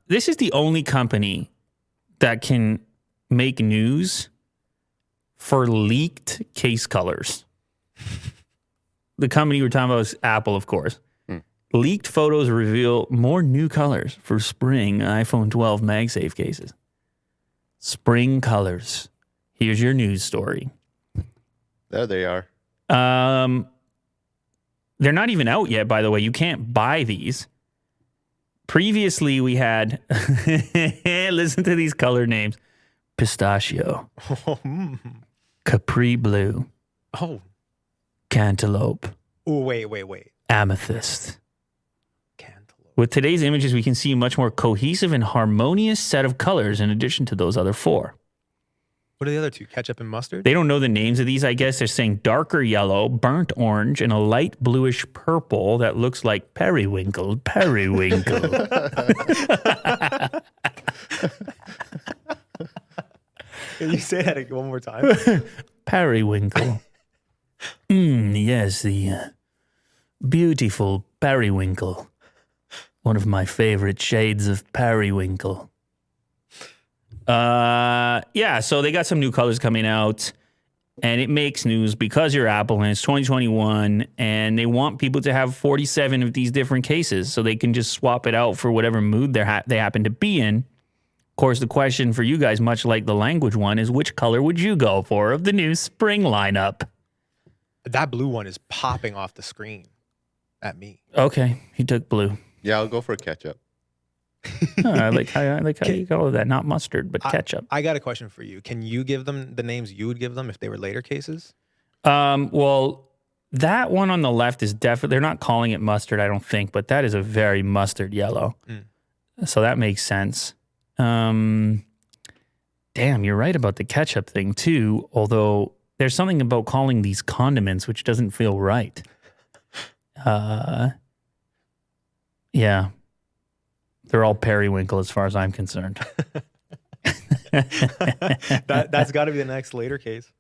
This is the only company that can make news for leaked case colors. The company we're talking about is Apple, of course. Leaked photos reveal more new colors for spring iPhone 12 MagSafe cases. Spring colors. Here's your news story. There they are. They're not even out yet, by the way. You can't buy these. Previously, we had, listen to these color names, pistachio, capri blue, cantaloupe, wait. amethyst. Cantaloupe. With today's images, we can see a much more cohesive and harmonious set of colors in addition to those other four. What are the other two? Ketchup and mustard? They don't know the names of these, I guess. They're saying darker yellow, burnt orange, and a light bluish purple that looks like periwinkle. Periwinkle. Can you say that one more time? Periwinkle. Yes, the beautiful periwinkle. One of my favorite shades of periwinkle. Yeah, so they got some new colors coming out, and it makes news because you're Apple and it's 2021, and they want people to have 47 of these different cases so they can just swap it out for whatever mood they happen to be in. Of course, the question for you guys, much like the language one, is which color would you go for of the new spring lineup? That blue one is popping off the screen at me. Okay, he took blue. Yeah, I'll go for ketchup. I like how you call that, not mustard, but ketchup. I got a question for you. Can you give them the names you would give them if they were later cases? Well, that one on the left is definitely, they're not calling it mustard, I don't think, but that is a very mustard yellow. So that makes sense. Damn, you're right about the ketchup thing too, although there's something about calling these condiments which doesn't feel right. Yeah. They're all periwinkle as far as I'm concerned. That's got to be the next later case.